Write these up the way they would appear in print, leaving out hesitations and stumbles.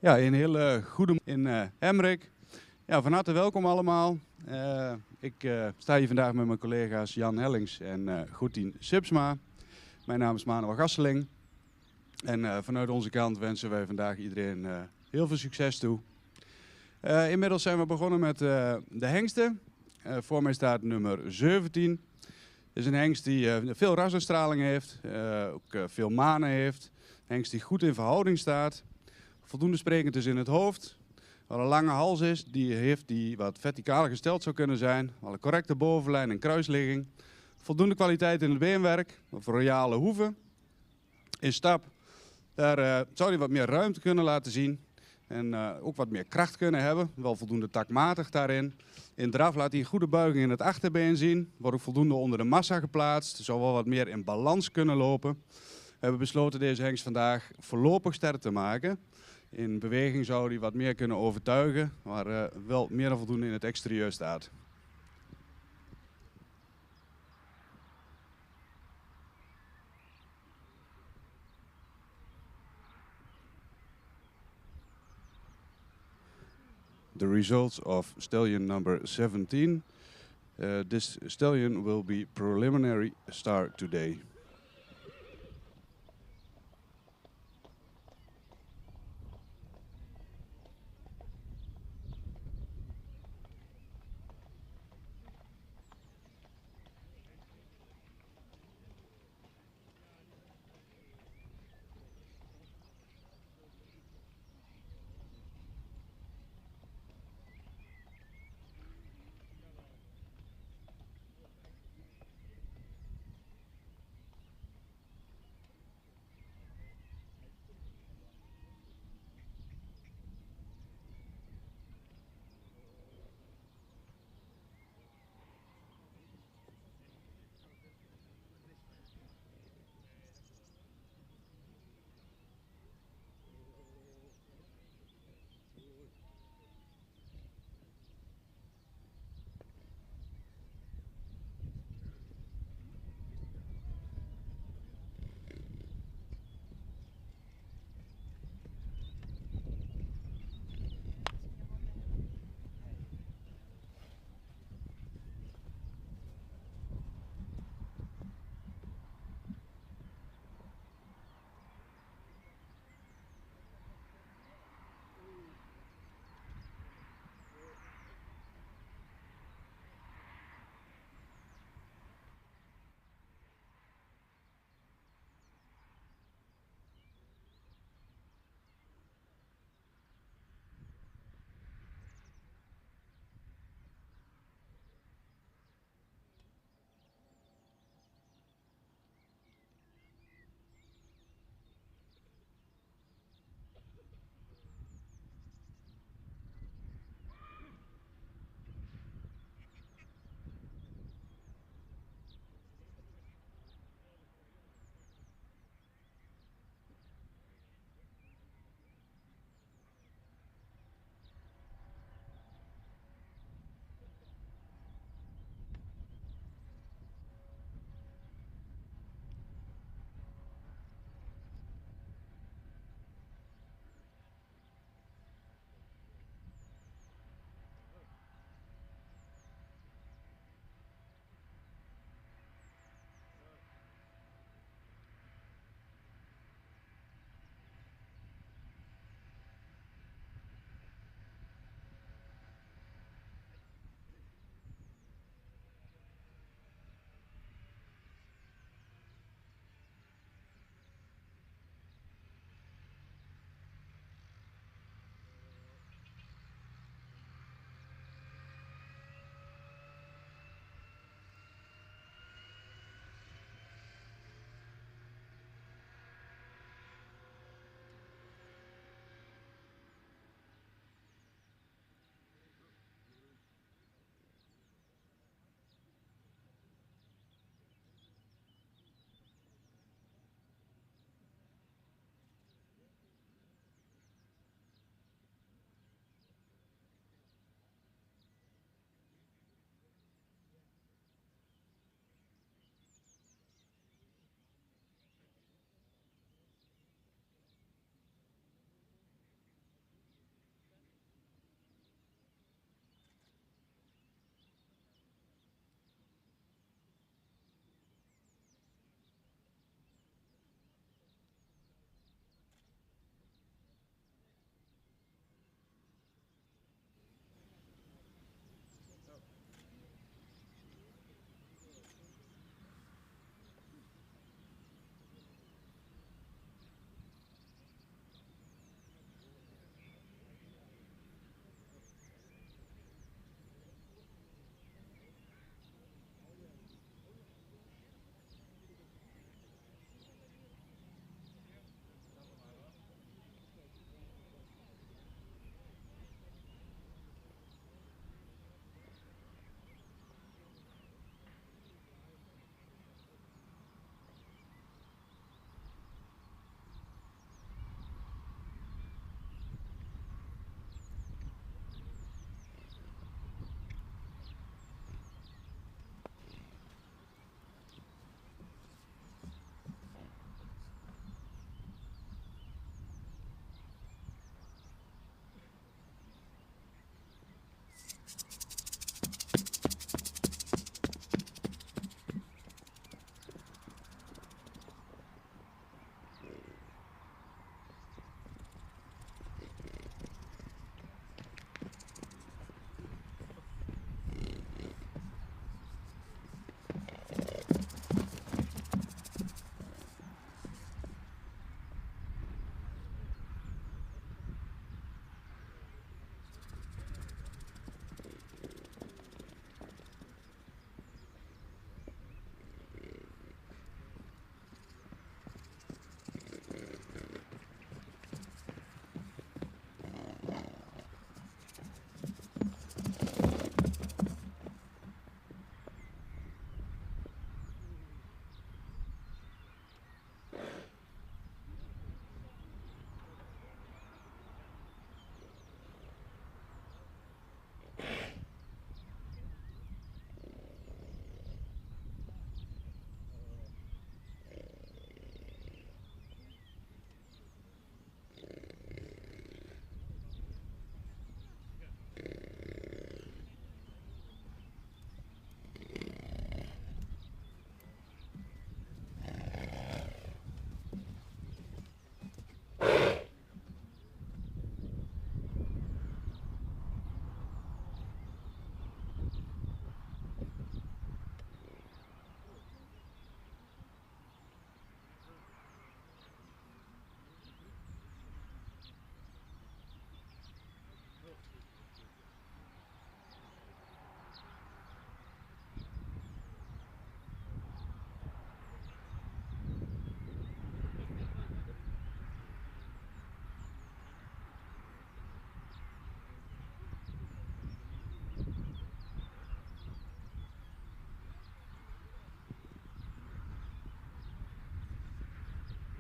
Ja, een hele goede in Hemrik. Ja, van harte welkom allemaal. Ik sta hier vandaag met mijn collega's Jan Hellings en Goedien Sipsma. Mijn naam is Manuel Gasseling. En vanuit onze kant wensen wij vandaag iedereen heel veel succes toe. Inmiddels zijn we begonnen met de hengsten. Voor mij staat nummer 17. Het is een hengst die veel rasenstraling heeft, ook veel manen heeft. Een hengst die goed in verhouding staat. Voldoende sprekend is in het hoofd. Wat een lange hals is, die wat verticaler gesteld zou kunnen zijn. Wel een correcte bovenlijn en kruisligging. Voldoende kwaliteit in het beenwerk, of royale hoeven. In stap, daar zou hij wat meer ruimte kunnen laten zien. En ook wat meer kracht kunnen hebben. Wel voldoende takmatig daarin. In draf laat hij een goede buiging in het achterbeen zien. Wordt ook voldoende onder de massa geplaatst. Zou wel wat meer in balans kunnen lopen. We hebben besloten deze hengst vandaag voorlopig sterk te maken. In beweging zou hij wat meer kunnen overtuigen, maar wel meer dan voldoende in het exterieur staat. The results of stallion number 17. This stallion will be preliminary start today.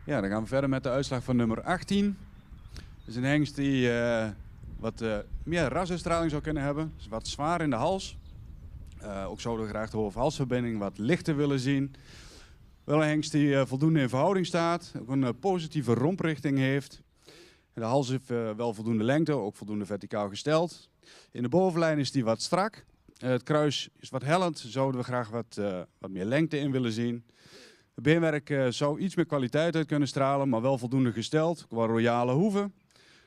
Ja, dan gaan we verder met de uitslag van nummer 18. Dat is een hengst die wat meer rasuitstraling zou kunnen hebben. Dus wat zwaar in de hals. Ook zouden we graag de hoofd-halsverbinding wat lichter willen zien. Wel een hengst die voldoende in verhouding staat. Ook een positieve romprichting heeft. De hals heeft wel voldoende lengte, ook voldoende verticaal gesteld. In de bovenlijn is die wat strak. Het kruis is wat hellend. Zouden we graag wat meer lengte in willen zien. Het beenwerk zou iets meer kwaliteit uit kunnen stralen, maar wel voldoende gesteld. Qua royale hoeven.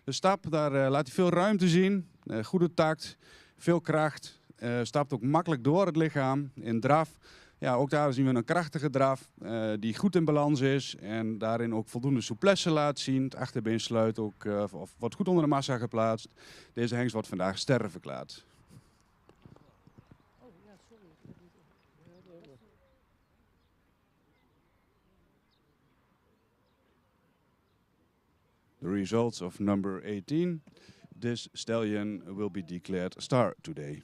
De stap, daar laat hij veel ruimte zien. Goede tact, veel kracht. Stapt ook makkelijk door het lichaam. In draf, ja, ook daar zien we een krachtige draf die goed in balans is. En daarin ook voldoende souplesse laat zien. Het achterbeen sluit ook, of wordt goed onder de massa geplaatst. Deze hengst wordt vandaag sterren verklaard. The results of number 18. This stallion will be declared a star today.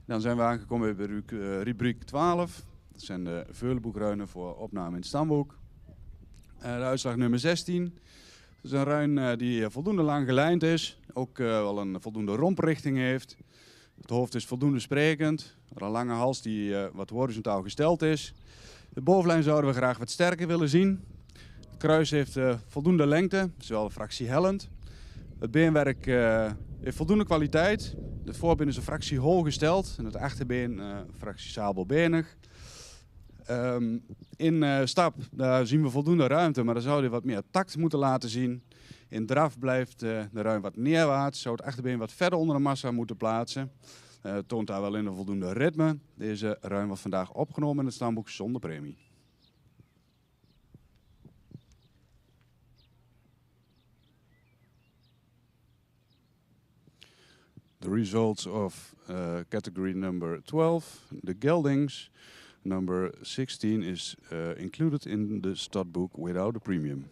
Dan zijn we aangekomen bij rubriek 12. Dat zijn de veulenboekruinen voor opname in het stamboek. De uitslag nummer 16. Dat is een ruin die voldoende lang gelijnd is. Ook wel een voldoende romprichting heeft. Het hoofd is voldoende sprekend. Een lange hals die wat horizontaal gesteld is. De bovenlijn zouden we graag wat sterker willen zien. Het kruis heeft voldoende lengte, zowel fractie hellend. Het beenwerk heeft voldoende kwaliteit. Het voorbeen is een fractie hol gesteld en het achterbeen fractie sabelbenig. In stap daar zien we voldoende ruimte, maar dan zou hij wat meer tact moeten laten zien. In draf blijft de ruim wat neerwaarts, zou het achterbeen wat verder onder de massa moeten plaatsen. Toont daar wel in een voldoende ritme. Deze ruim wordt vandaag opgenomen in het stamboek zonder premie. The results of category number 12, the geldings. Number 16 is included in the stud book without a premium.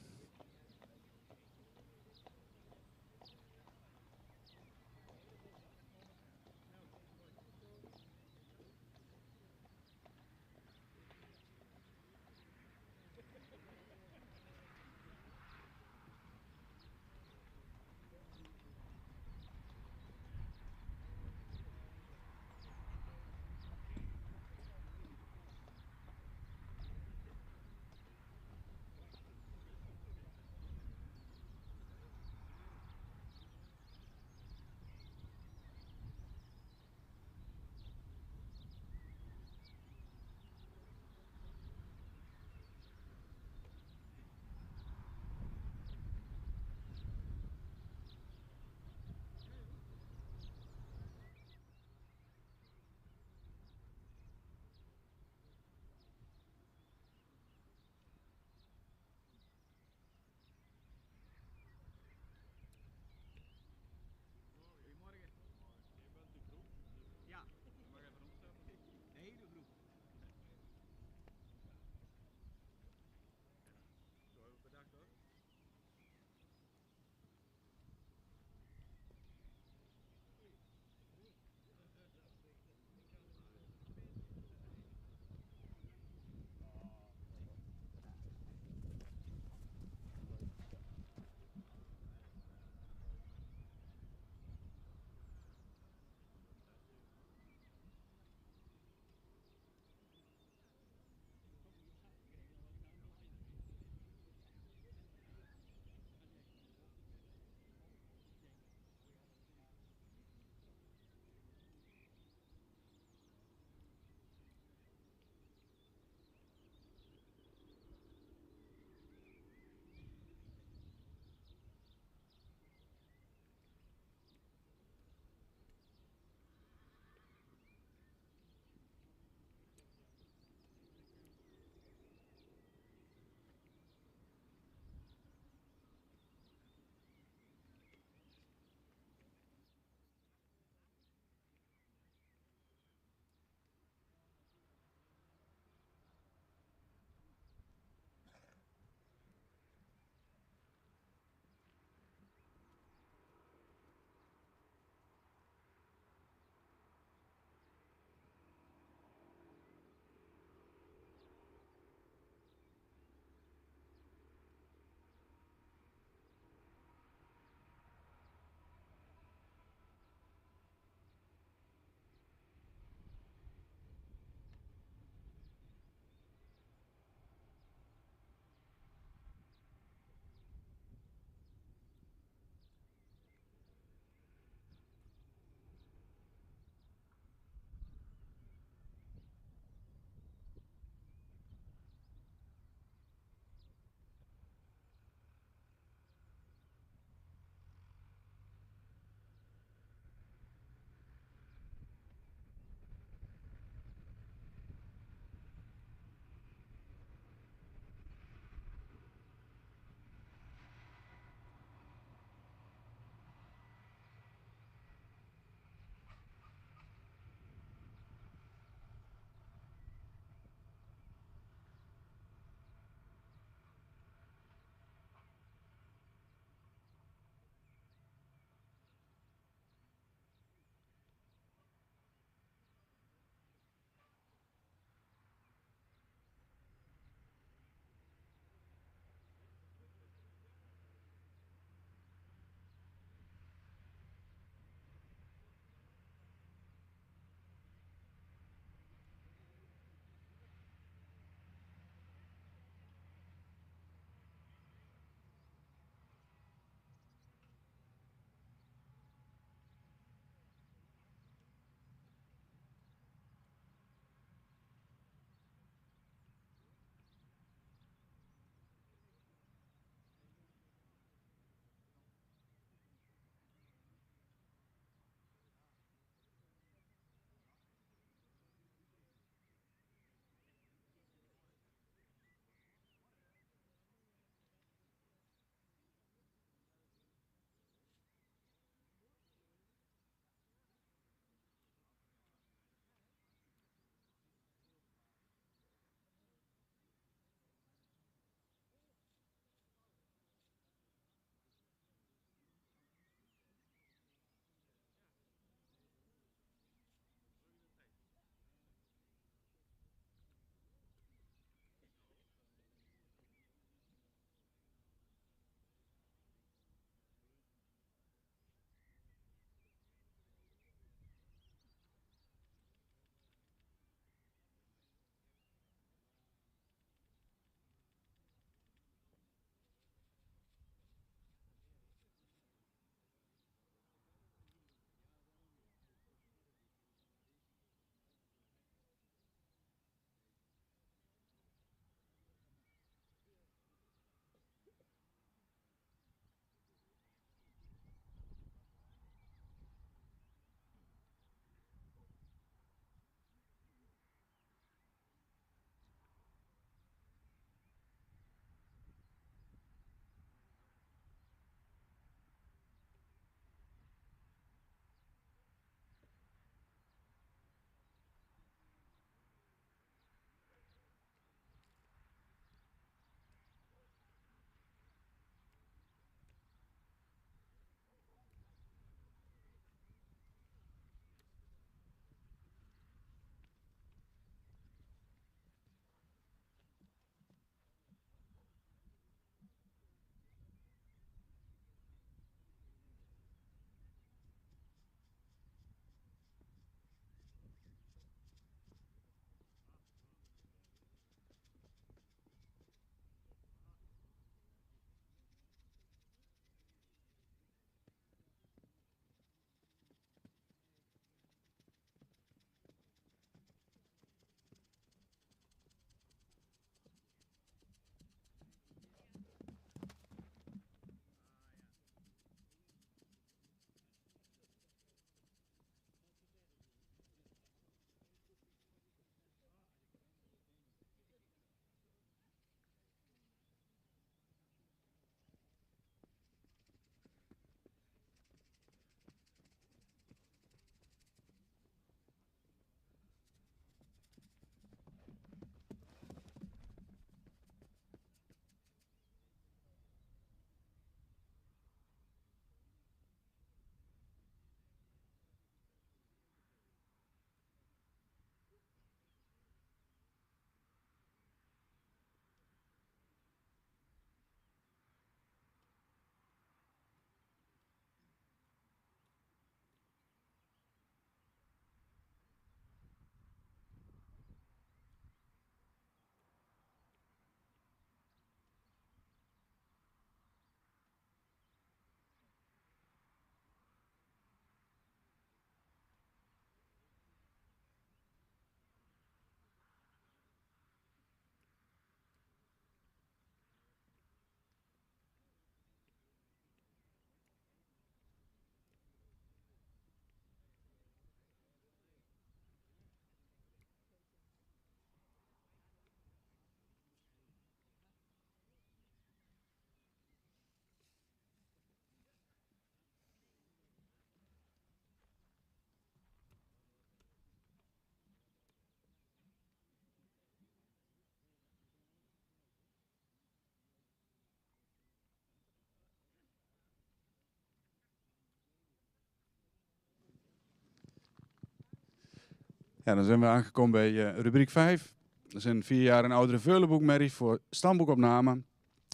Ja, dan zijn we aangekomen bij rubriek 5. Dat is een 4 jaar en oudere veulenboekmerrie voor stamboekopname.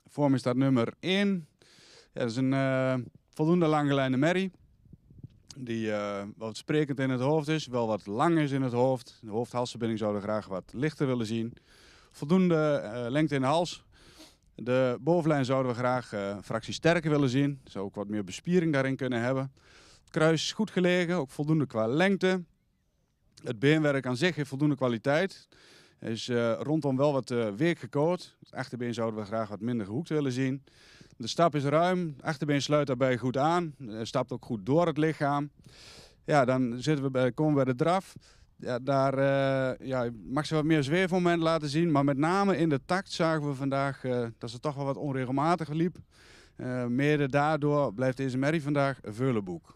Voor me staat nummer 1. Ja, dat is een voldoende langgeleide merrie. Die wat sprekend in het hoofd is, wel wat lang is in het hoofd. De hoofd-halsverbinding zouden we graag wat lichter willen zien. Voldoende lengte in de hals. De bovenlijn zouden we graag een fractie sterker willen zien. Zou ook wat meer bespiering daarin kunnen hebben. Het kruis is goed gelegen, ook voldoende qua lengte. Het beenwerk aan zich heeft voldoende kwaliteit. Hij is rondom wel wat week gekoord. Het achterbeen zouden we graag wat minder gehoekt willen zien. De stap is ruim, het achterbeen sluit daarbij goed aan. Hij stapt ook goed door het lichaam. Ja, dan komen we bij de draf. Ja, daar mag ze wat meer zweefmoment laten zien. Maar met name in de takt zagen we vandaag dat ze toch wel wat onregelmatig liep. Mede daardoor blijft deze merrie vandaag een veulenboek.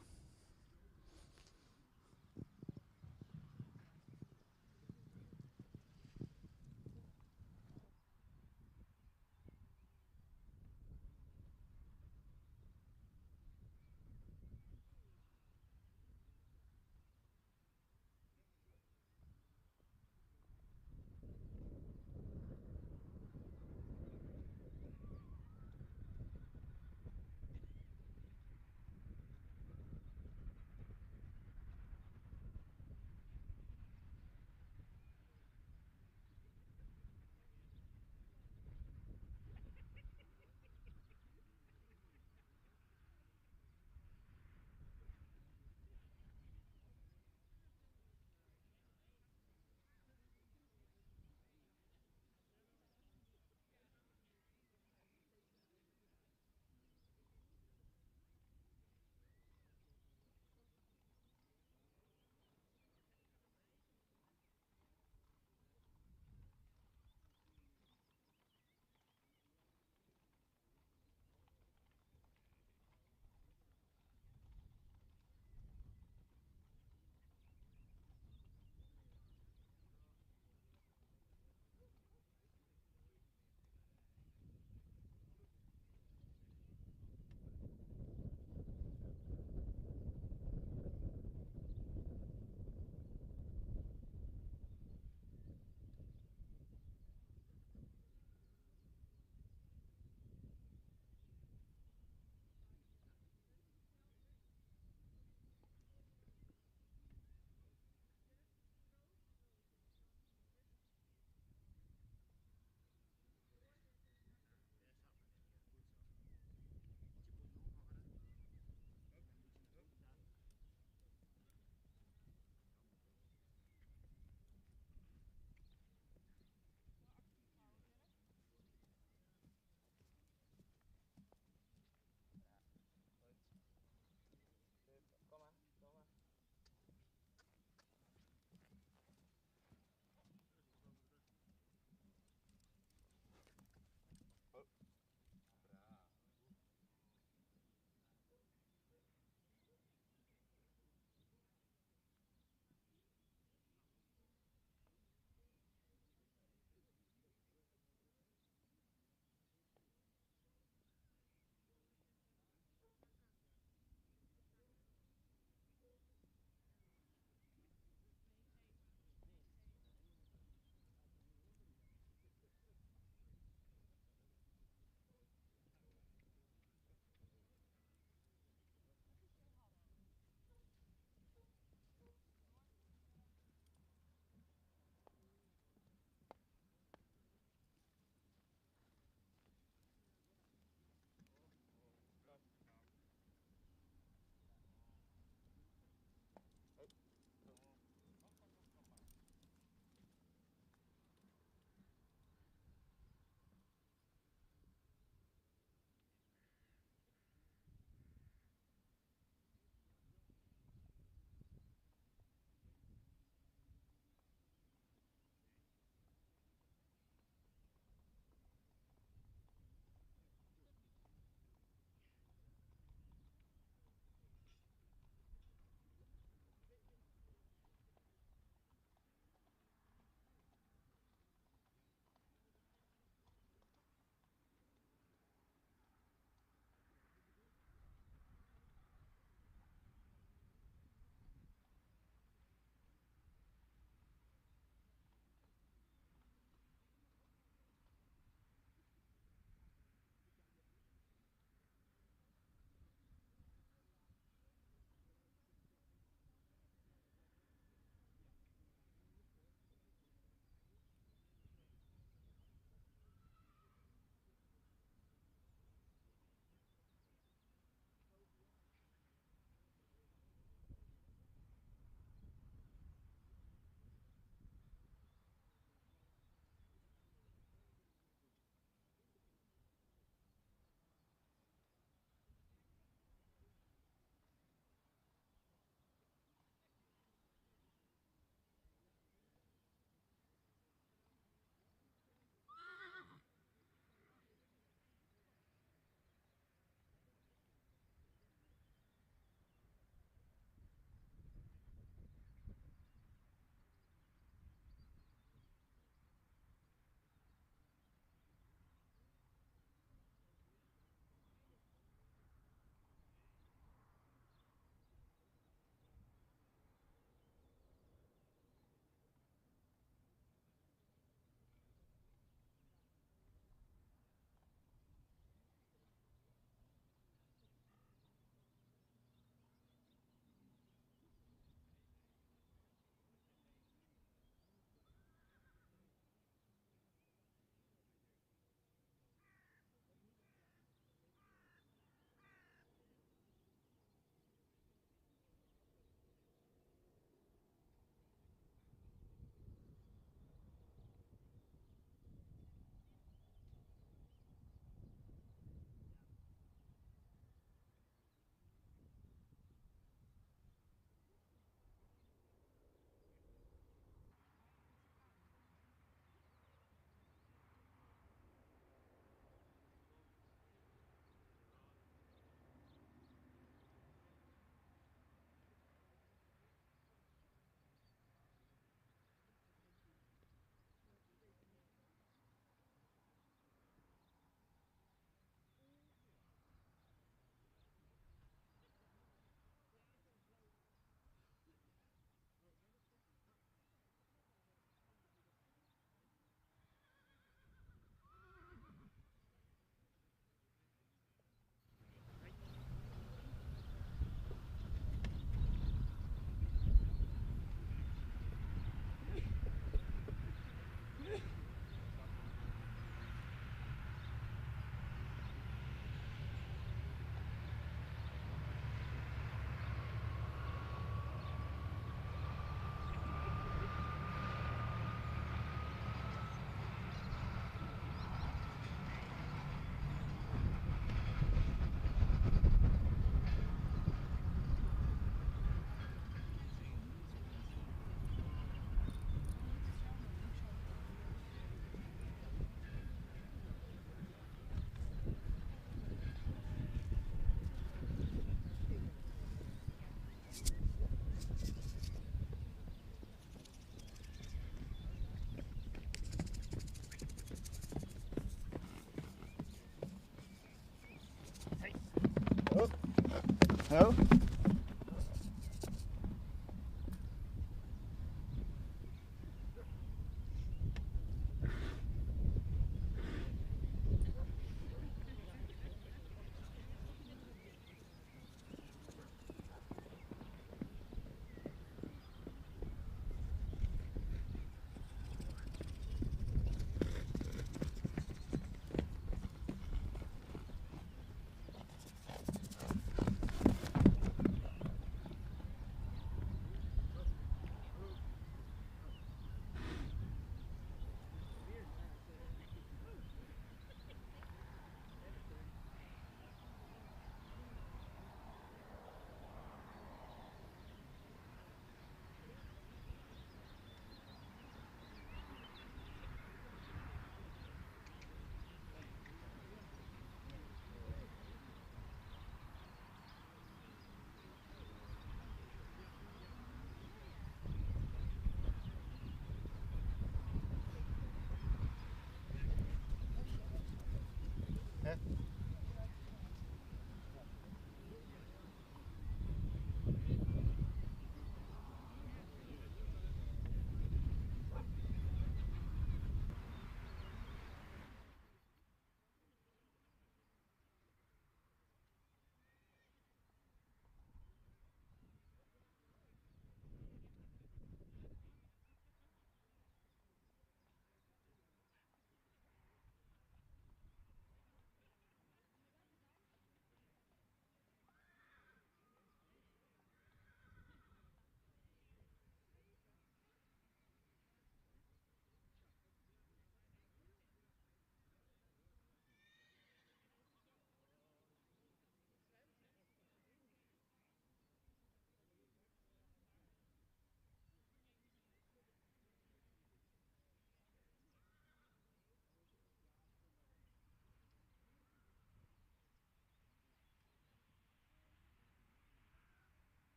Zo.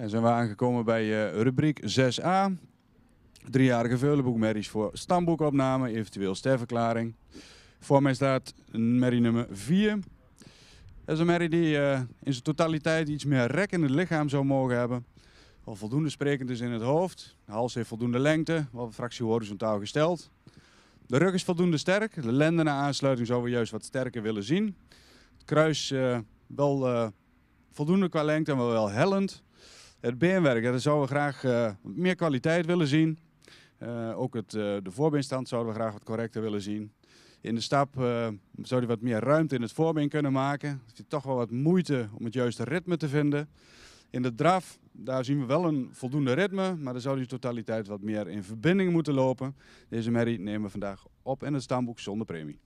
En zijn we aangekomen bij rubriek 6a. 3-jarige veulenboekmerries voor stamboekopname, eventueel sterverklaring. Voor mij staat merrie nummer 4. Dat is een merrie die in zijn totaliteit iets meer rek in het lichaam zou mogen hebben. Al voldoende sprekend is in het hoofd. De hals heeft voldoende lengte, wat een fractie horizontaal gesteld. De rug is voldoende sterk. De lendene aansluiting zouden we juist wat sterker willen zien. Het kruis wel voldoende qua lengte en wel hellend. Het beenwerk, daar zouden we graag meer kwaliteit willen zien. Ook de voorbeenstand zouden we graag wat correcter willen zien. In de stap zou hij wat meer ruimte in het voorbeen kunnen maken. Het is toch wel wat moeite om het juiste ritme te vinden. In de draf, daar zien we wel een voldoende ritme, maar dan zou die totaliteit wat meer in verbinding moeten lopen. Deze merrie nemen we vandaag op in het stamboek zonder premie.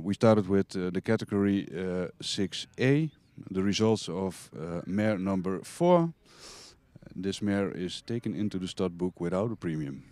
We started with the category 6A, the results of mare number 4. This mare is taken into the stud book without a premium.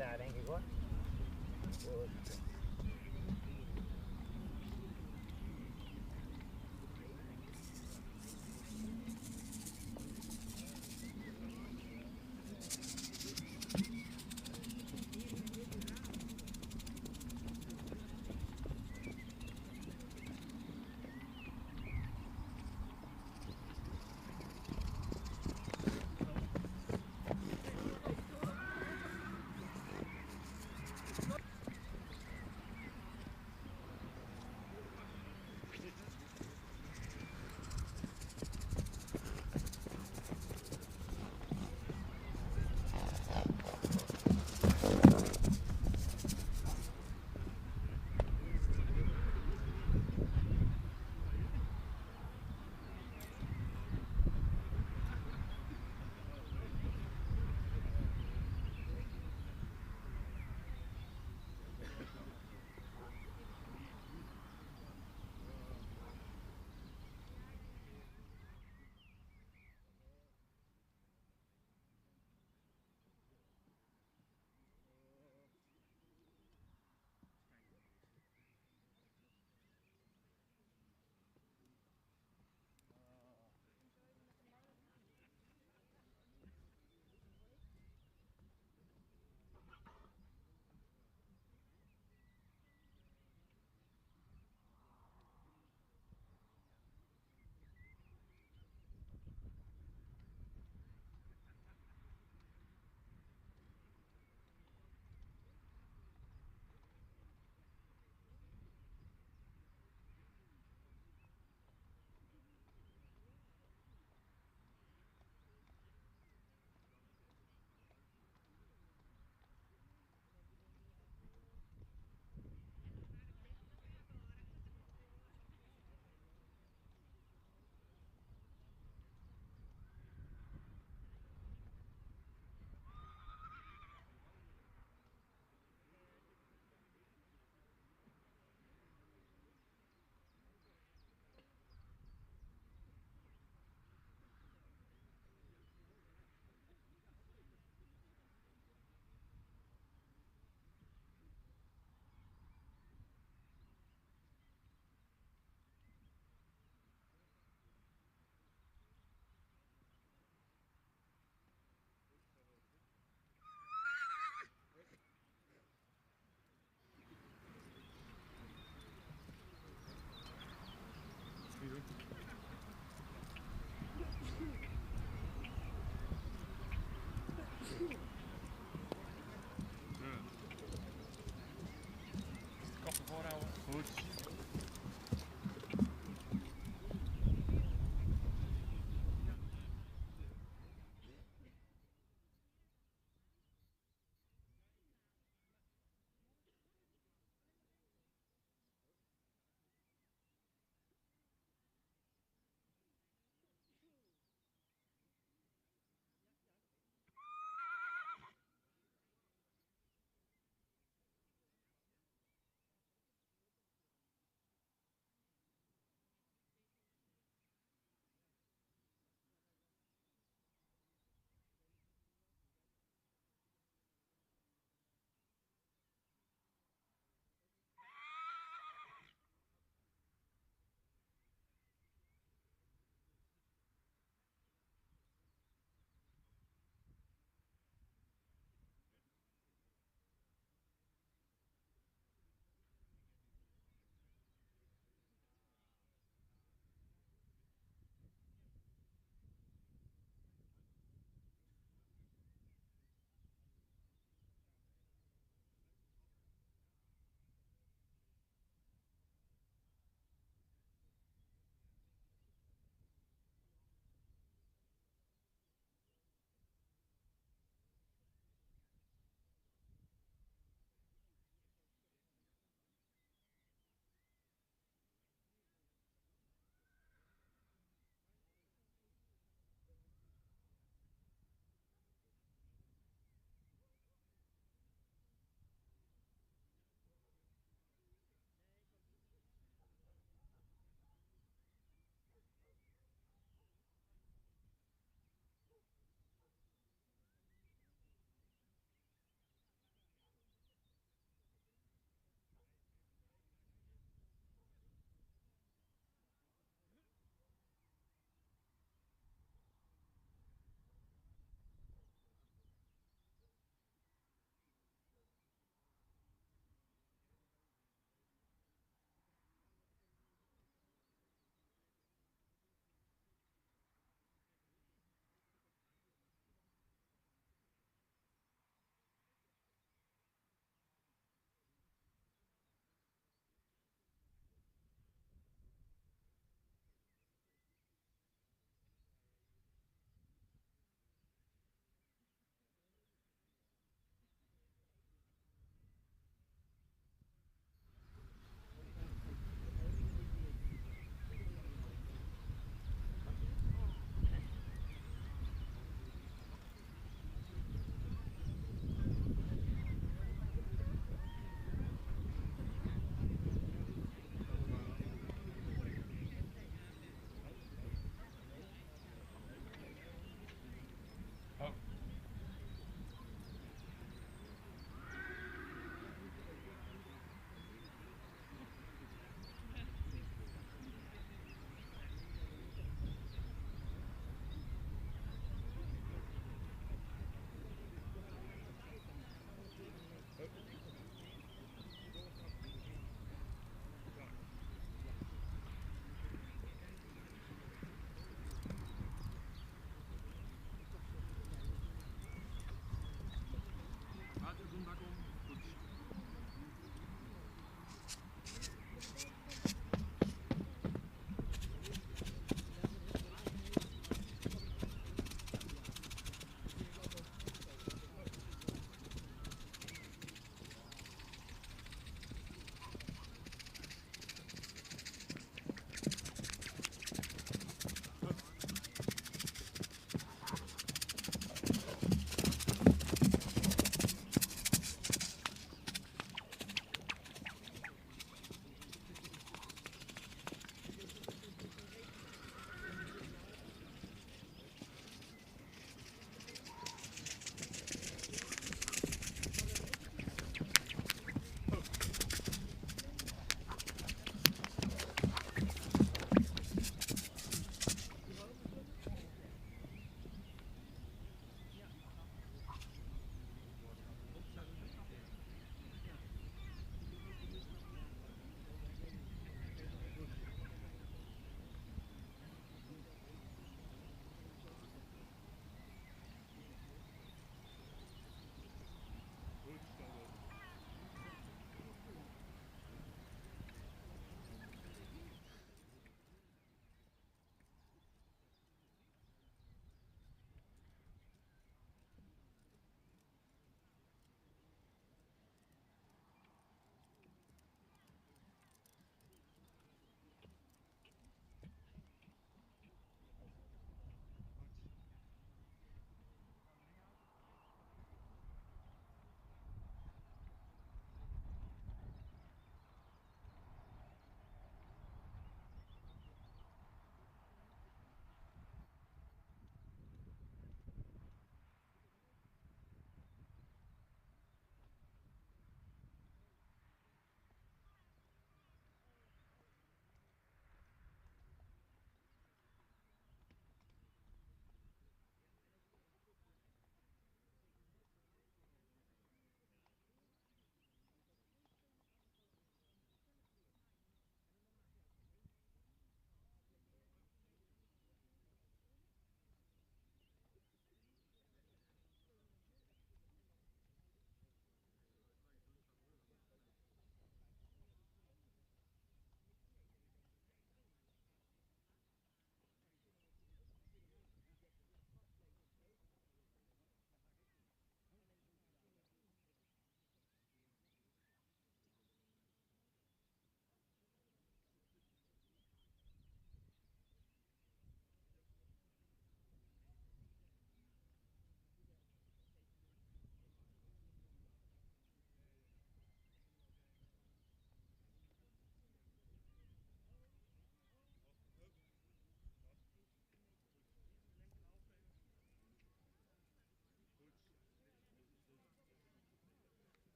daar denk ik hoor. Goed.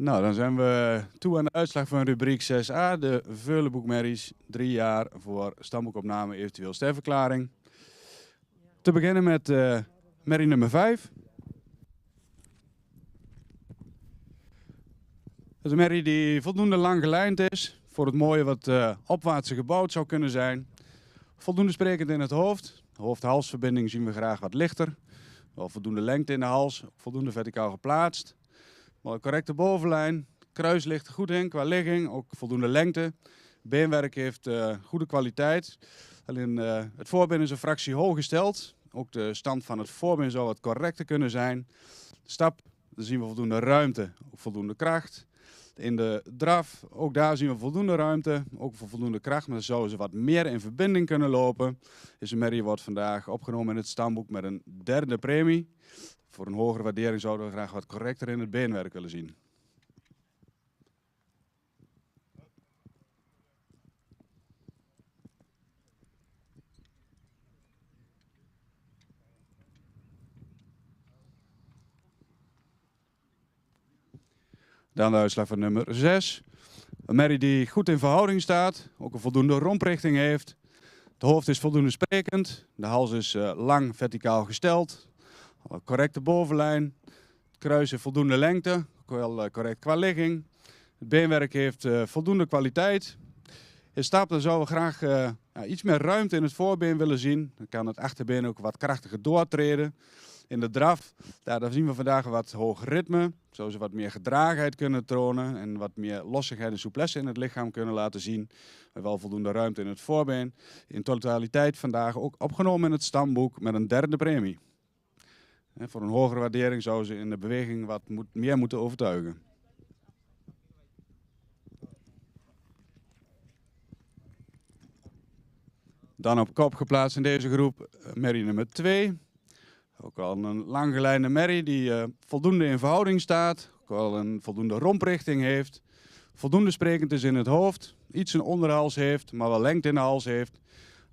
Nou, dan zijn we toe aan de uitslag van rubriek 6a, de Veulenboekmerries. 3 jaar voor stamboekopname, eventueel stemverklaring. Te beginnen met merrie nummer 5. Dat is een merrie die voldoende lang gelijnd is voor het mooie wat opwaartse gebouwd zou kunnen zijn. Voldoende sprekend in het hoofd. De hoofd-halsverbinding zien we graag wat lichter. Wel voldoende lengte in de hals, voldoende verticaal geplaatst. Maar een correcte bovenlijn. Kruis ligt er goed in qua ligging, ook voldoende lengte. Beenwerk heeft goede kwaliteit. Alleen het voorbeen is een fractie hoog gesteld. Ook de stand van het voorbeen zou wat correcter kunnen zijn. De stap, daar zien we voldoende ruimte, ook voldoende kracht. In de draf, ook daar zien we voldoende ruimte, ook voor voldoende kracht, maar dan zouden ze wat meer in verbinding kunnen lopen. Deze merrie wordt vandaag opgenomen in het stamboek met een 3e premie. Voor een hogere waardering zouden we graag wat correcter in het beenwerk willen zien. Dan de uitslag van nummer 6. Een merrie die goed in verhouding staat, ook een voldoende romprichting heeft. Het hoofd is voldoende sprekend, de hals is lang verticaal gesteld. Een correcte bovenlijn, het kruis heeft voldoende lengte, ook wel correct qua ligging. Het beenwerk heeft voldoende kwaliteit. In stap dan zouden we graag iets meer ruimte in het voorbeen willen zien. Dan kan het achterbeen ook wat krachtiger doortreden. In de draf, daar zien we vandaag een wat hoog ritme. Zouden ze wat meer gedragenheid kunnen tonen en wat meer lossigheid en souplesse in het lichaam kunnen laten zien. Maar wel voldoende ruimte in het voorbeen. In totaliteit vandaag ook opgenomen in het stamboek met een 3e premie. En voor een hogere waardering zouden ze in de beweging wat meer moeten overtuigen. Dan op kop geplaatst in deze groep merrie nummer 2. Ook al een langgeleide merrie die voldoende in verhouding staat. Ook al een voldoende romprichting heeft. Voldoende sprekend is in het hoofd. Iets een onderhals heeft, maar wel lengte in de hals heeft.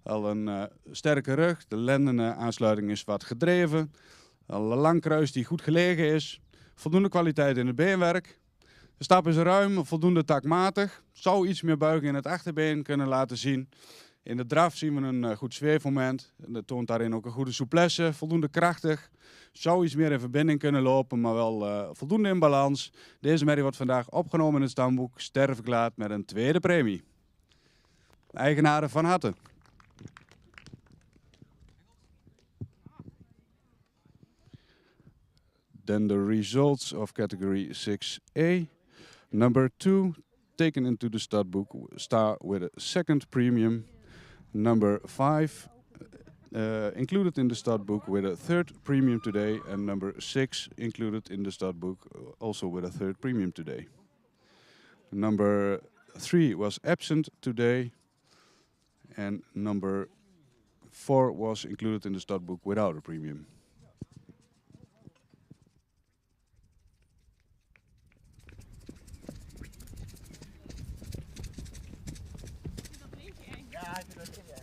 Al een sterke rug. De lendenaansluiting is wat gedreven. Al een lang kruis die goed gelegen is. Voldoende kwaliteit in het beenwerk. De stap is ruim, voldoende takmatig. Zou iets meer buiging in het achterbeen kunnen laten zien. In de draf zien we een goed zweefmoment. Dat toont daarin ook een goede souplesse, voldoende krachtig. Zou iets meer in verbinding kunnen lopen, maar wel voldoende in balans. Deze merrie wordt vandaag opgenomen in het stamboek, sterverklaard met een 2e premie. Eigenaren van harte. Then the results of category 6A. Number 2, taken into the stud book, star with a 2nd premium. Number 5, included in the stud book with a 3rd premium today. And number 6, included in the stud book, also with a 3rd premium today. Number 3 was absent today. And number 4 was included in the stud book without a premium. Ja, ik doe dat in, ja.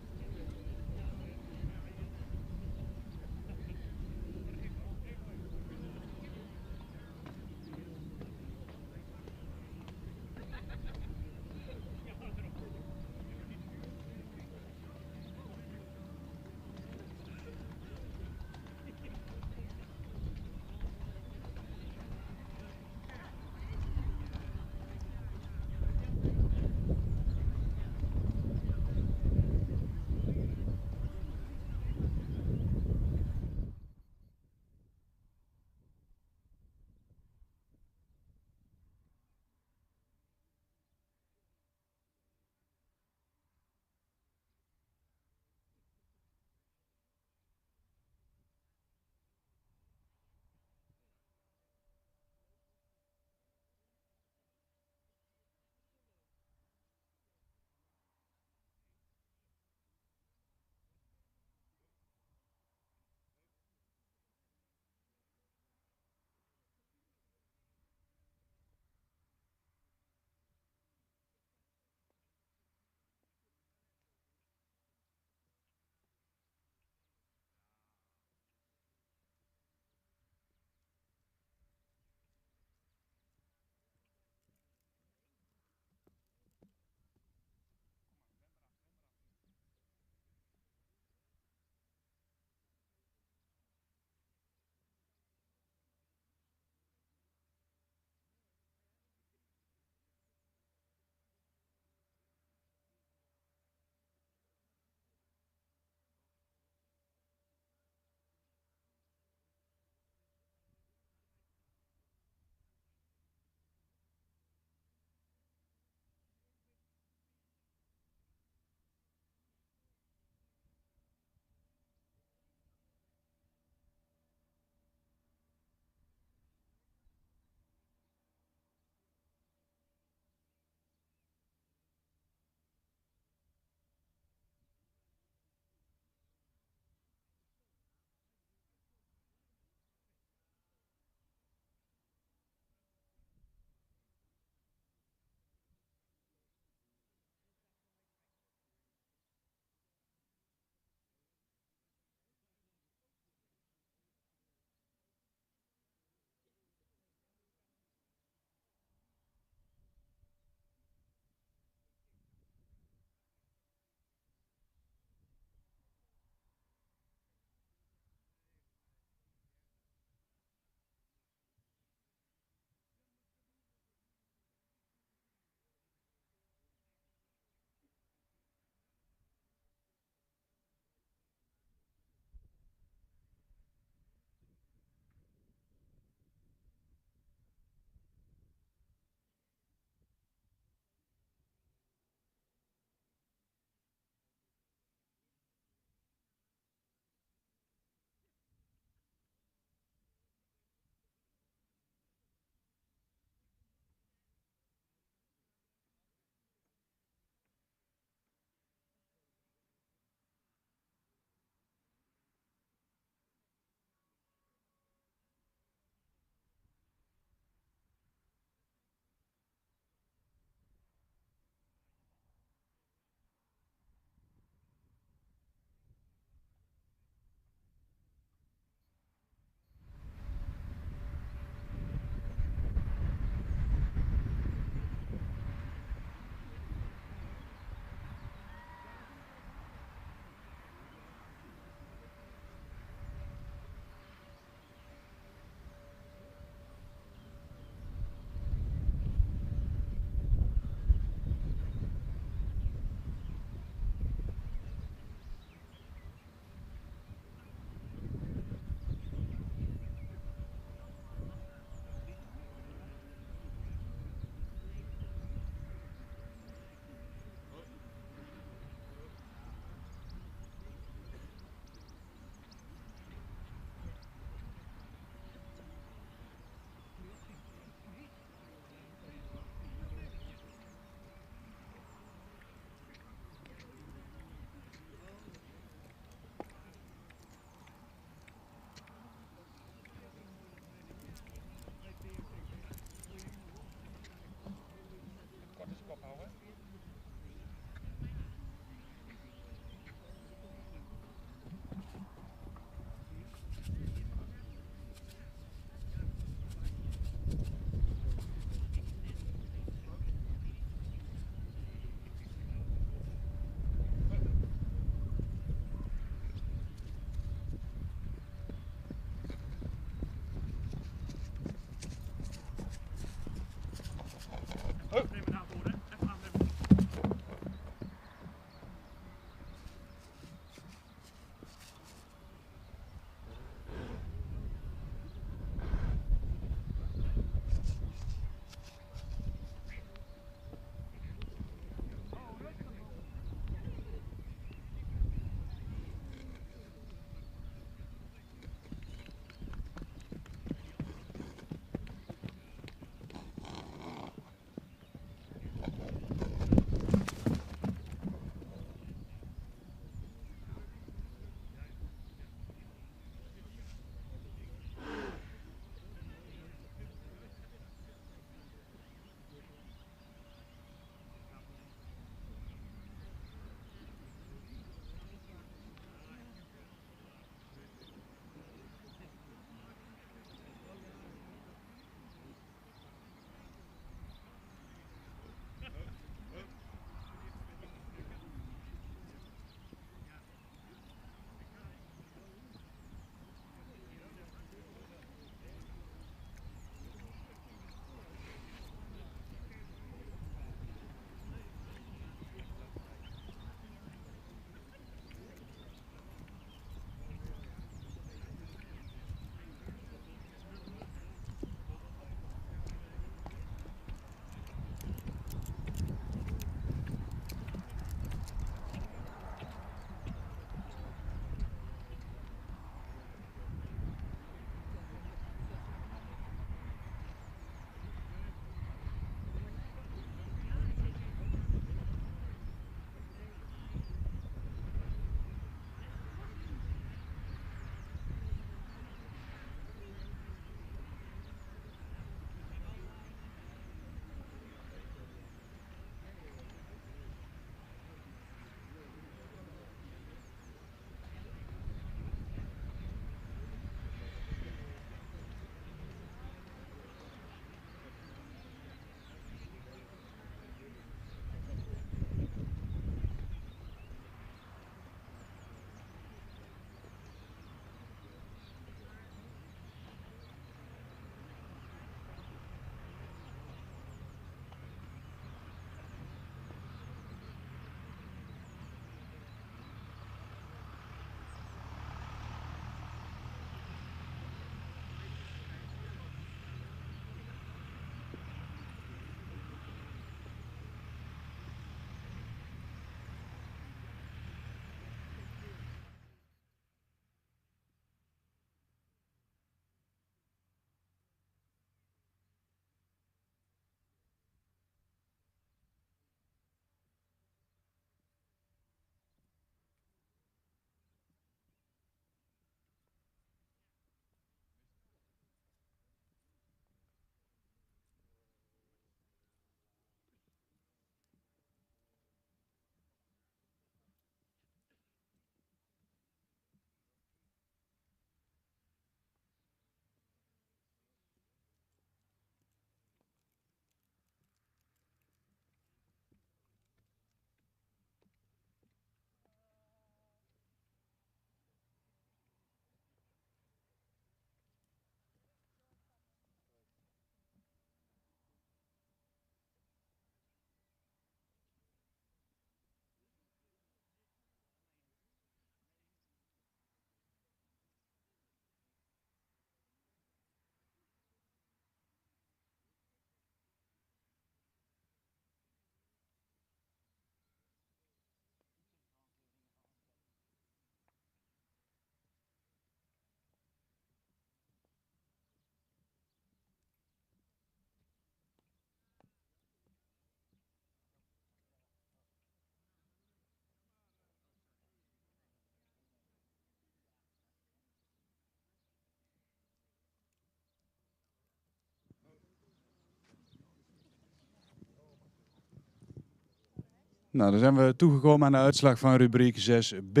Nou, dan zijn we toegekomen aan de uitslag van rubriek 6b.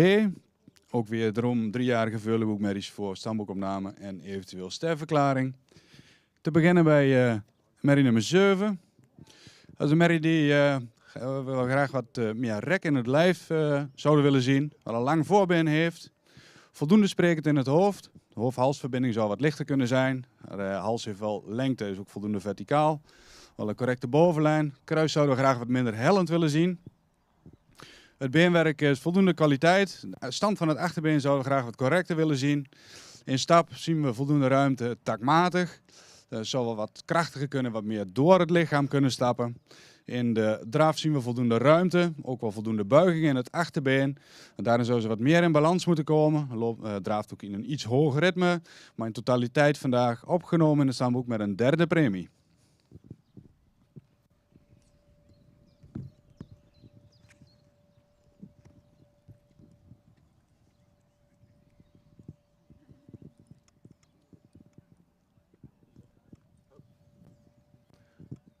Ook weer daarom 3-jarige veulenboekmerries voor stamboekopname en eventueel sterverklaring. Te beginnen bij merrie nummer 7. Dat is een merrie die we graag wat meer rek in het lijf zouden willen zien. Wat een lang voorbeen heeft. Voldoende sprekend in het hoofd. De hoofd-halsverbinding zou wat lichter kunnen zijn. De hals heeft wel lengte, is ook voldoende verticaal. Wel een correcte bovenlijn. Kruis zouden we graag wat minder hellend willen zien. Het beenwerk is voldoende kwaliteit. De stand van het achterbeen zouden we graag wat correcter willen zien. In stap zien we voldoende ruimte, takmatig. Dat zou wel wat krachtiger kunnen, wat meer door het lichaam kunnen stappen. In de draf zien we voldoende ruimte, ook wel voldoende buiging in het achterbeen. En daarin zou ze wat meer in balans moeten komen. Draaft ook in een iets hoger ritme, maar in totaliteit vandaag opgenomen in het stamboek met een 3e premie.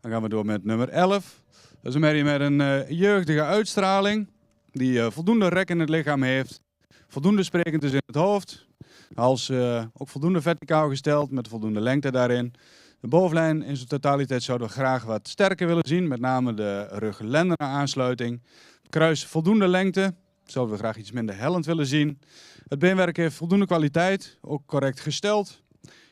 Dan gaan we door met nummer 11. Dat is een merrie met een jeugdige uitstraling. Die voldoende rek in het lichaam heeft. Voldoende sprekend is in het hoofd. Hals ook voldoende verticaal gesteld met voldoende lengte daarin. De bovenlijn in zijn totaliteit zouden we graag wat sterker willen zien. Met name de rug-lendenen-aansluiting. Kruis voldoende lengte. Zouden we graag iets minder hellend willen zien. Het beenwerk heeft voldoende kwaliteit. Ook correct gesteld.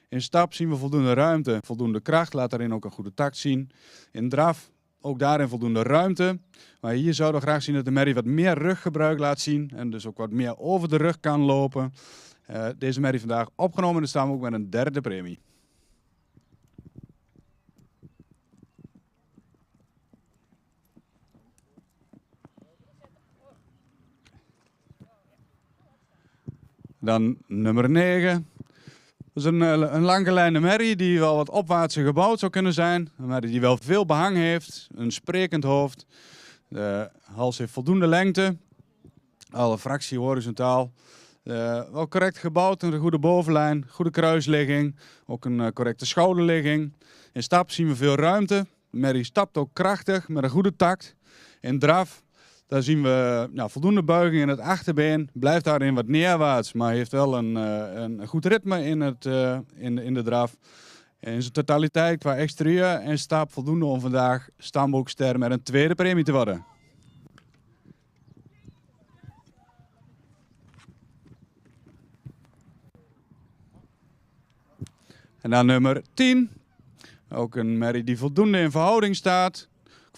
In stap zien we voldoende ruimte, voldoende kracht, laat daarin ook een goede tact zien. In draf ook daarin voldoende ruimte. Maar hier zouden we graag zien dat de merrie wat meer ruggebruik laat zien en dus ook wat meer over de rug kan lopen. Deze merrie vandaag opgenomen in de stamboek met een 3e premie. Dan nummer 9. Dat is een langgeleide merrie die wel wat opwaartser gebouwd zou kunnen zijn. Een merrie die wel veel behang heeft, een sprekend hoofd. De hals heeft voldoende lengte, alle fractie horizontaal. Wel correct gebouwd, een goede bovenlijn, goede kruisligging, ook een correcte schouderligging. In stap zien we veel ruimte. De merrie stapt ook krachtig met een goede tact. In draf daar zien we voldoende buiging in het achterbeen. Blijft daarin wat neerwaarts, maar heeft wel een goed ritme in de draf. In zijn totaliteit qua exterieur en stap voldoende om vandaag stamboekster met een 2e premie te worden. En dan nummer 10. Ook een merrie die voldoende in verhouding staat.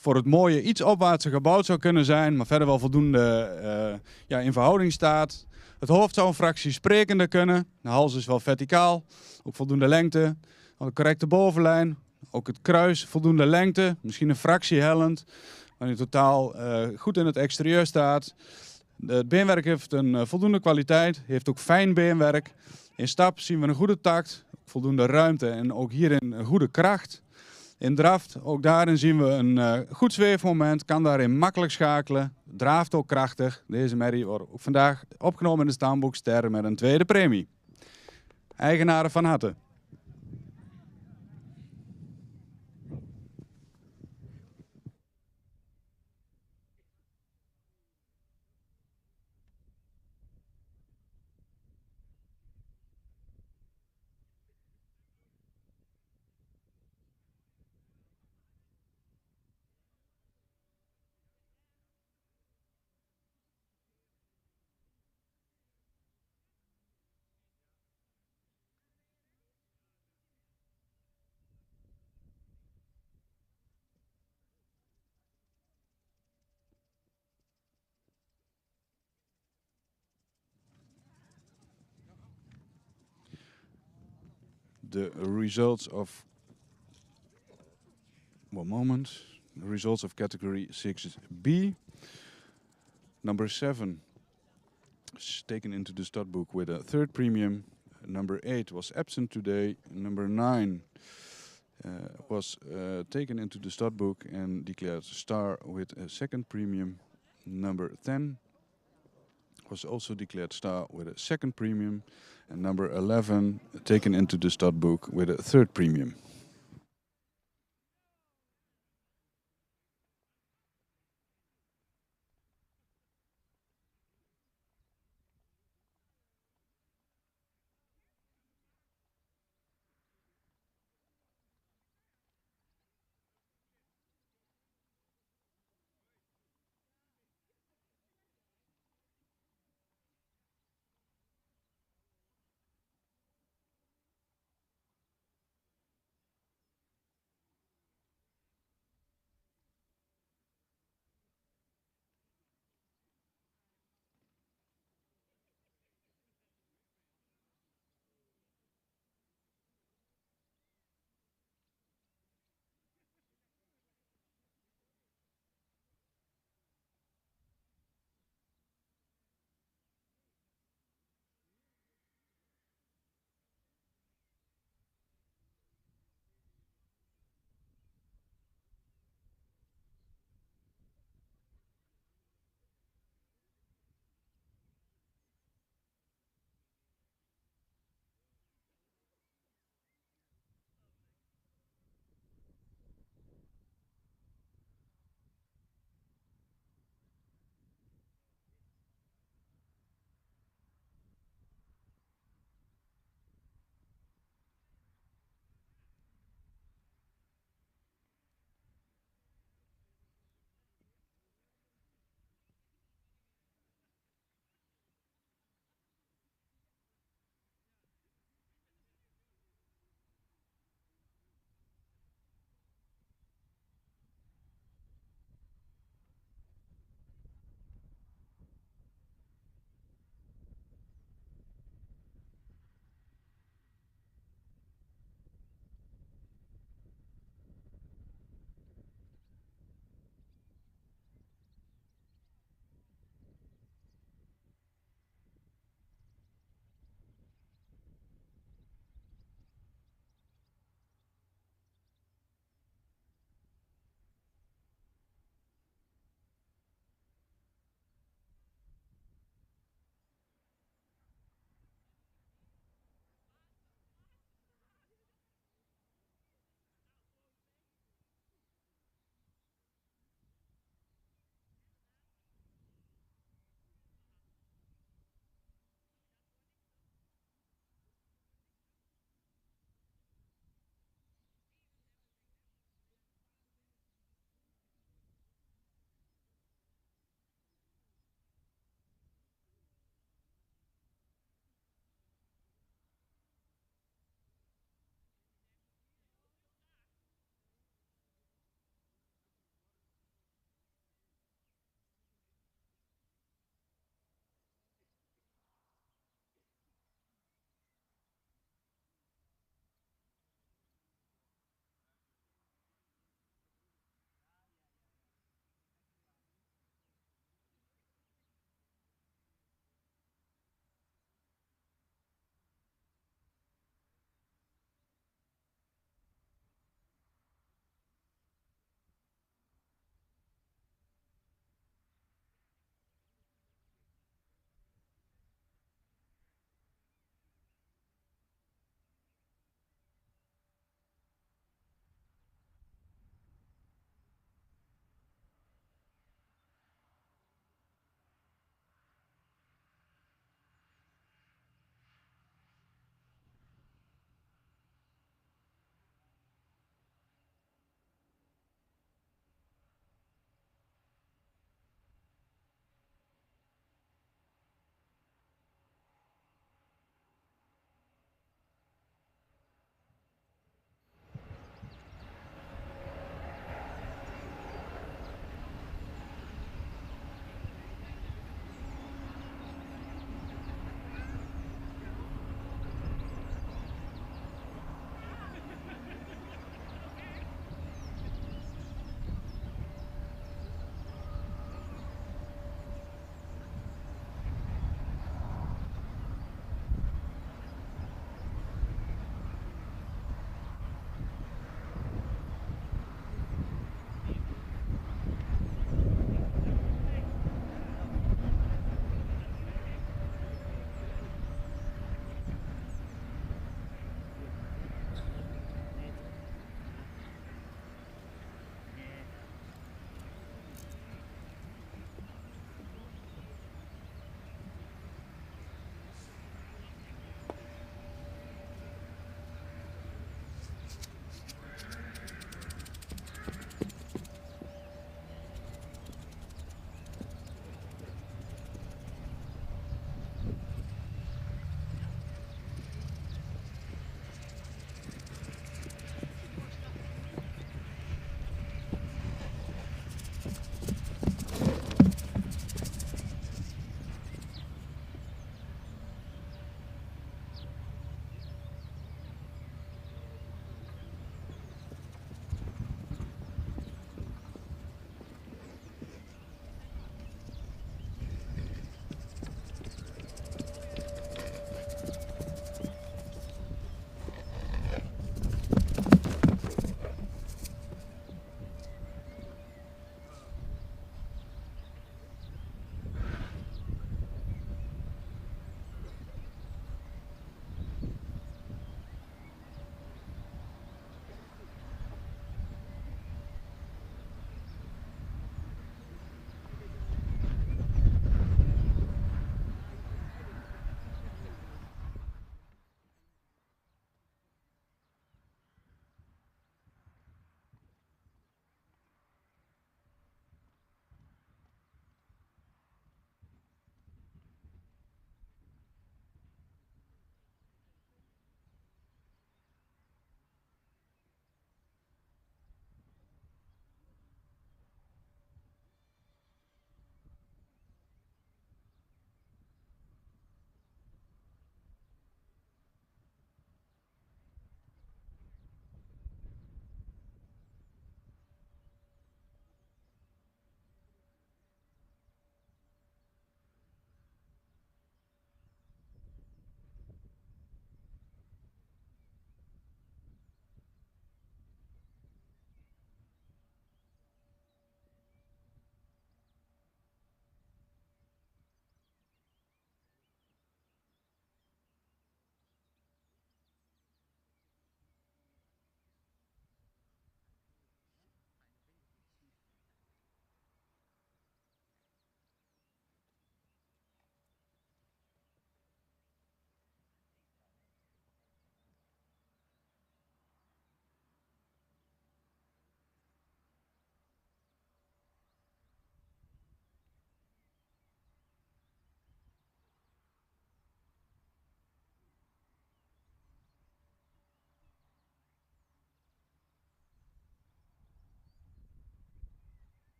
Voor het mooie iets opwaartser gebouwd zou kunnen zijn, maar verder wel voldoende in verhouding staat. Het hoofd zou een fractie sprekender kunnen. De hals is wel verticaal, ook voldoende lengte. Een correcte bovenlijn, ook het kruis voldoende lengte. Misschien een fractie hellend, maar in totaal goed in het exterieur staat. Het beenwerk heeft een voldoende kwaliteit, heeft ook fijn beenwerk. In stap zien we een goede tact, voldoende ruimte en ook hierin een goede kracht. In draft, ook daarin zien we een goed zweefmoment, kan daarin makkelijk schakelen, draaft ook krachtig. Deze merrie wordt ook vandaag opgenomen in de stamboek ster met een 2e premie. Eigenaren van harte. The results of The results of category 6B. Number 7 is taken into the stud book with a 3rd premium. Number 8 was absent today. Number 9 was taken into the stud book and declared star with a 2nd premium. Number 10 was also declared star with a 2nd premium. And number 11 taken into the stud book with a 3rd premium.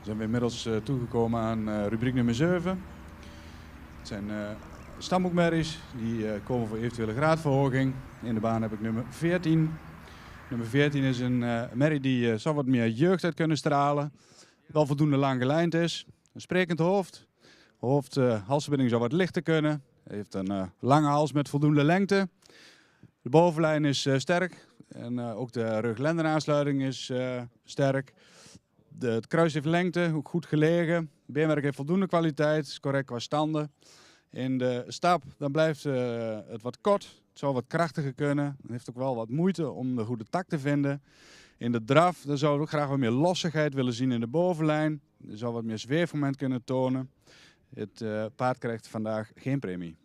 Zijn we inmiddels toegekomen aan rubriek nummer 7. Het zijn stamboekmerries die komen voor eventuele graadverhoging. In de baan heb ik nummer 14. Nummer 14 is een merrie die zou wat meer jeugd uit kunnen stralen. Wel voldoende lang gelijnd is. Een sprekend hoofd. Halsverbinding zou wat lichter kunnen. Hij heeft een lange hals met voldoende lengte. De bovenlijn is sterk. En ook de rug-lendenaansluiting is sterk. Het kruis heeft lengte, ook goed gelegen. Het beenwerk heeft voldoende kwaliteit, is correct qua standen. In de stap dan blijft het wat kort. Het zou wat krachtiger kunnen. Het heeft ook wel wat moeite om de goede tak te vinden. In de draf dan zouden we ook graag wat meer lossigheid willen zien in de bovenlijn. Er zou wat meer zweefmoment kunnen tonen. Het paard krijgt vandaag geen premie.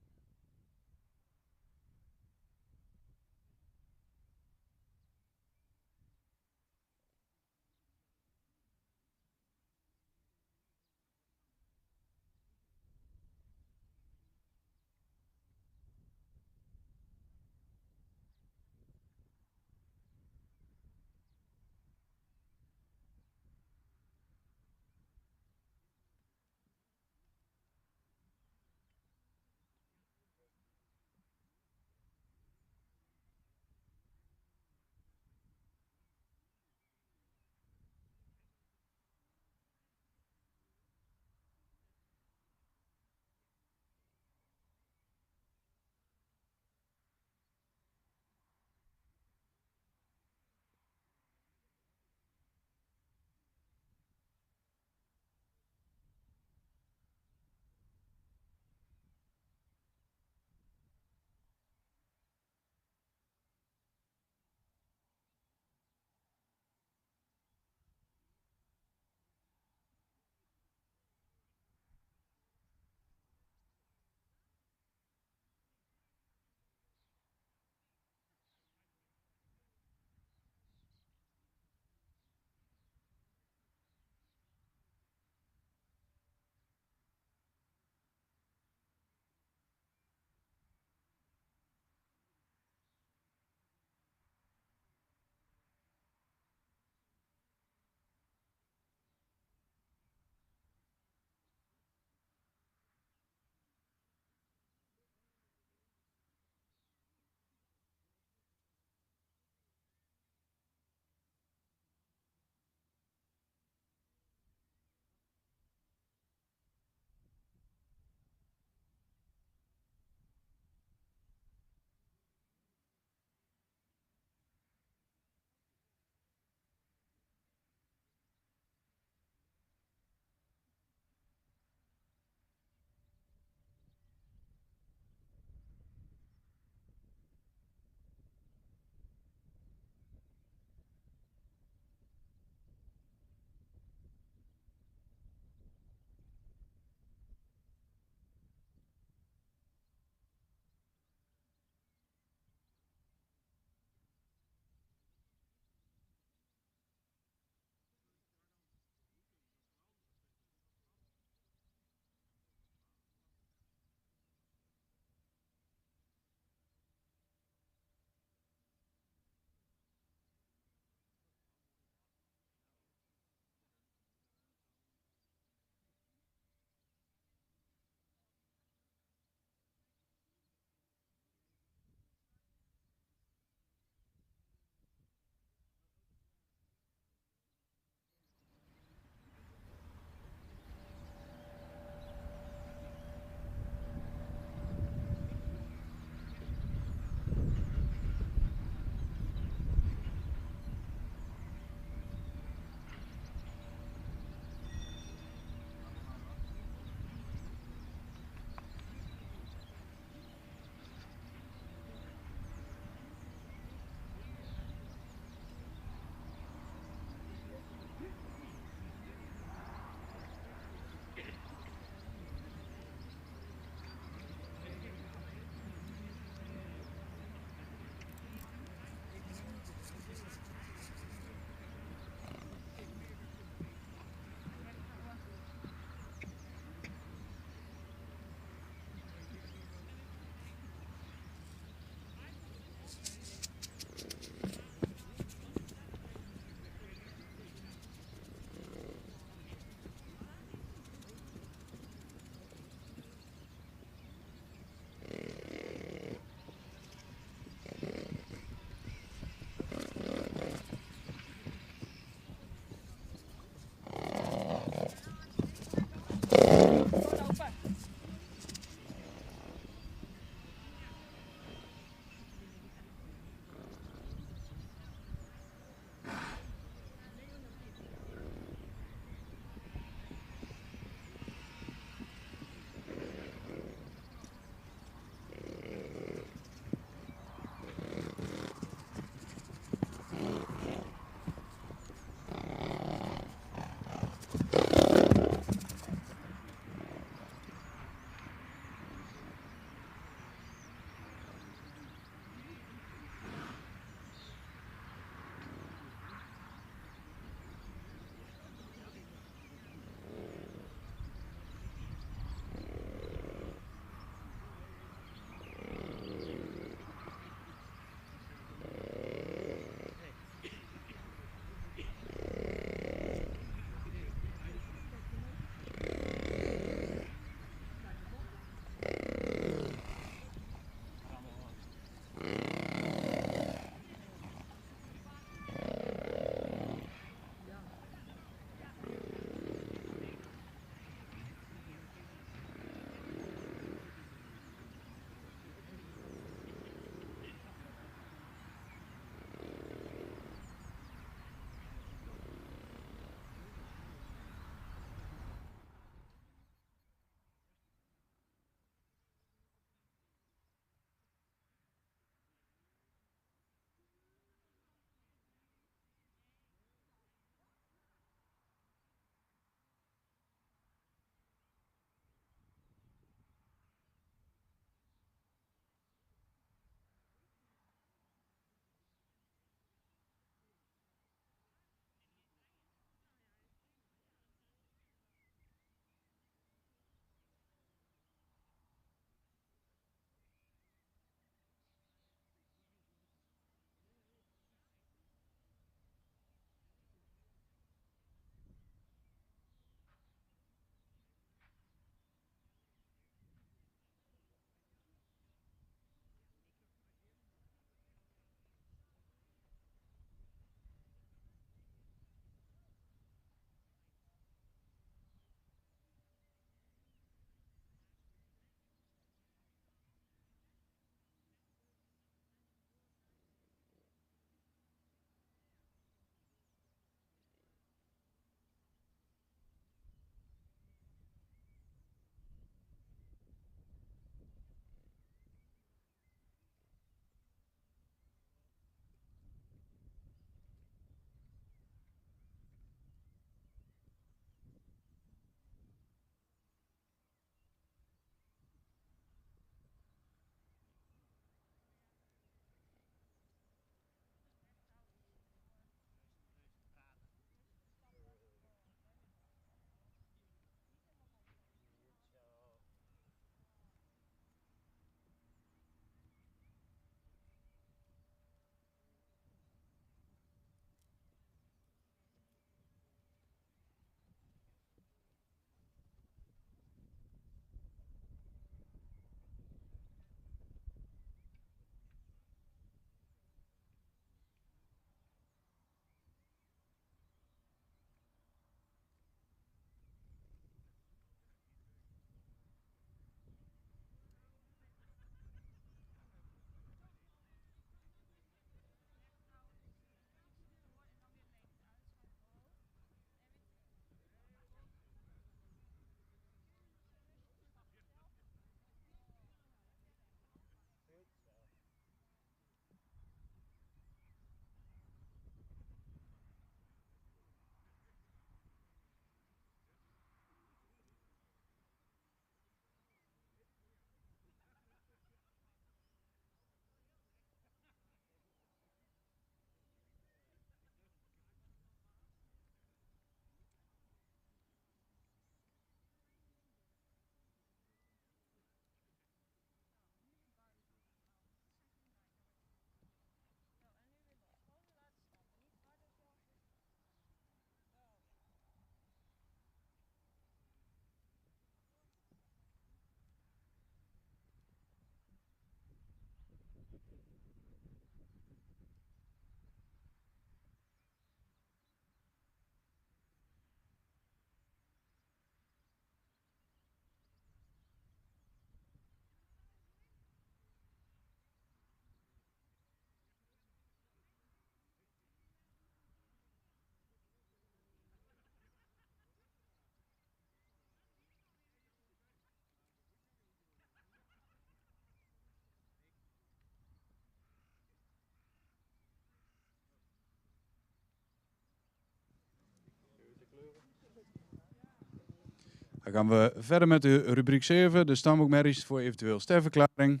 Dan gaan we verder met de rubriek 7, de stamboekmerries voor eventueel sterverklaring.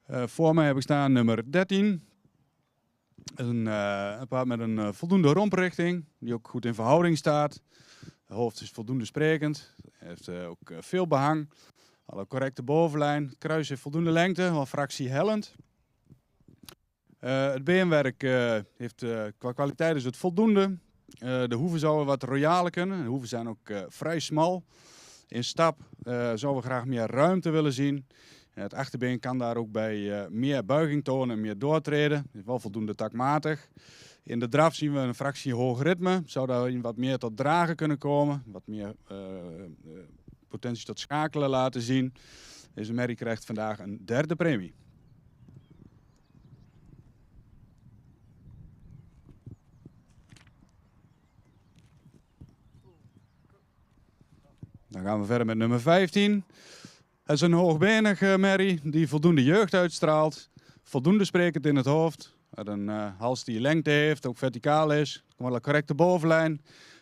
Voor mij heb ik staan nummer 13. Een paard met een voldoende romprichting, die ook goed in verhouding staat. Het hoofd is voldoende sprekend, heeft ook veel behang. Alle correcte bovenlijn, het kruis heeft voldoende lengte, wel fractie hellend. Het beenwerk heeft qua kwaliteit is het voldoende. De hoeven zouden wat royaler kunnen. De hoeven zijn ook vrij smal. In stap zouden we graag meer ruimte willen zien. Het achterbeen kan daar ook bij meer buiging tonen en meer doortreden. Het is wel voldoende takmatig. In de draf zien we een fractie hoog ritme. Zou daar wat meer tot dragen kunnen komen. Wat meer potentie tot schakelen laten zien. Deze merrie krijgt vandaag een derde premie. Dan gaan we verder met nummer 15. Het is een hoogbenige merrie die voldoende jeugd uitstraalt. Voldoende sprekend in het hoofd. Met een hals die lengte heeft, ook verticaal is. Wel een correcte bovenlijn.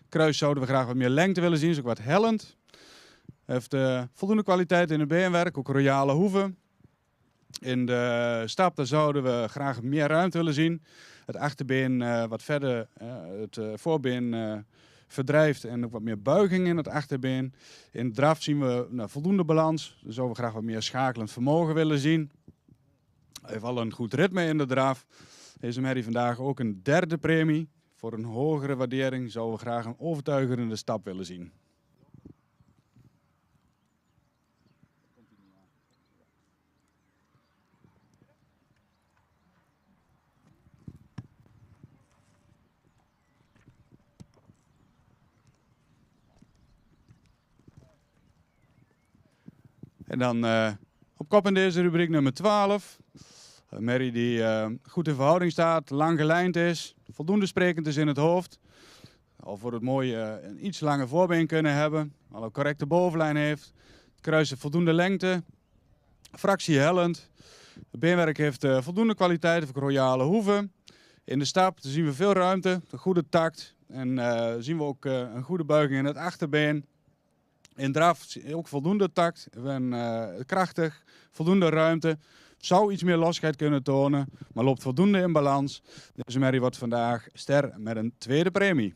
Kruis zouden we graag wat meer lengte willen zien, is ook wat hellend. Heeft voldoende kwaliteit in het beenwerk, ook royale hoeven. In de stap daar zouden we graag meer ruimte willen zien. Het achterbeen wat verder, het voorbeen verdrijft en ook wat meer buiging in het achterbeen. In de draf zien we voldoende balans. Dan zouden we graag wat meer schakelend vermogen willen zien. Hij heeft al een goed ritme in de draf. Deze merrie vandaag ook een derde premie. Voor een hogere waardering zouden we graag een overtuigende stap willen zien. En dan op kop in deze rubriek nummer 12. Een merrie die goed in verhouding staat, lang gelijnd is, voldoende sprekend is in het hoofd. Al voor het mooie een iets langer voorbeen kunnen hebben. Al een correcte bovenlijn heeft. Het kruis heeft voldoende lengte. Fractie hellend. Het beenwerk heeft voldoende kwaliteit voor royale hoeven. In de stap zien we veel ruimte, een goede takt. En zien we ook een goede buiging in het achterbeen. In draf ook voldoende takt, krachtig, voldoende ruimte. Zou iets meer losheid kunnen tonen, maar loopt voldoende in balans. Deze merrie wordt vandaag ster met een tweede premie.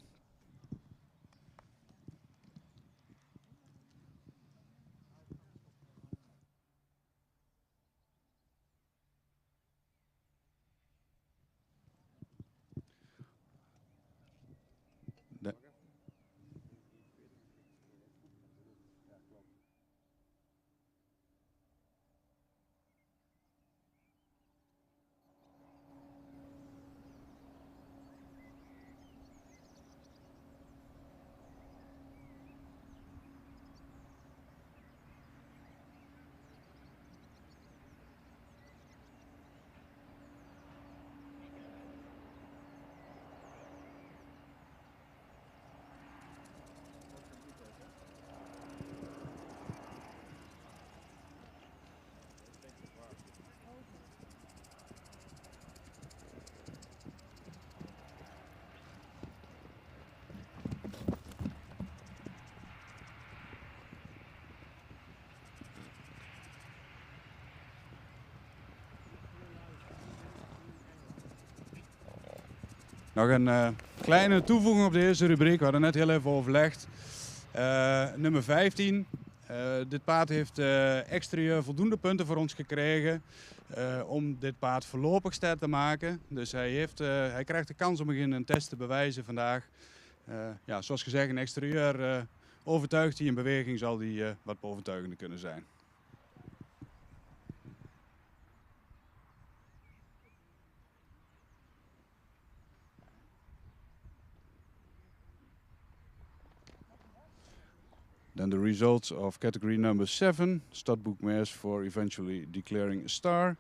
Nog een kleine toevoeging op de eerste rubriek. We hadden net heel even overlegd. Nummer 15. Dit paard heeft exterieur voldoende punten voor ons gekregen om dit paard voorlopig ster te maken. Dus hij krijgt de kans om in een test te bewijzen vandaag. Ja, zoals gezegd, in exterieur overtuigt hij, in beweging zal hij wat overtuigender kunnen zijn. Then the results of category number 7, Studbook mares for eventually declaring a star.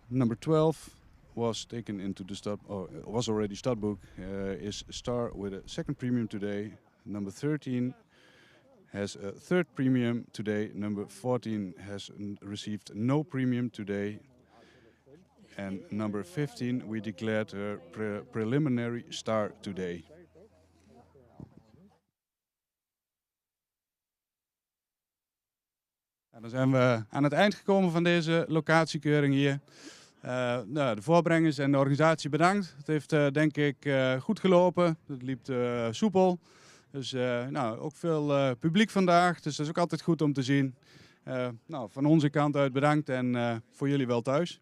Number 12 was taken into the was already Studbook, is star with a second premium today. Number 13 has a third premium today. Number 14 has received no premium today. And number 15 we declared her preliminary star today. Ja, dan zijn we aan het eind gekomen van deze locatiekeuring hier. De voorbrengers en de organisatie bedankt. Het heeft denk ik goed gelopen. Het liep soepel. Dus ook veel publiek vandaag. Dus dat is ook altijd goed om te zien. Van onze kant uit bedankt en voor jullie wel thuis.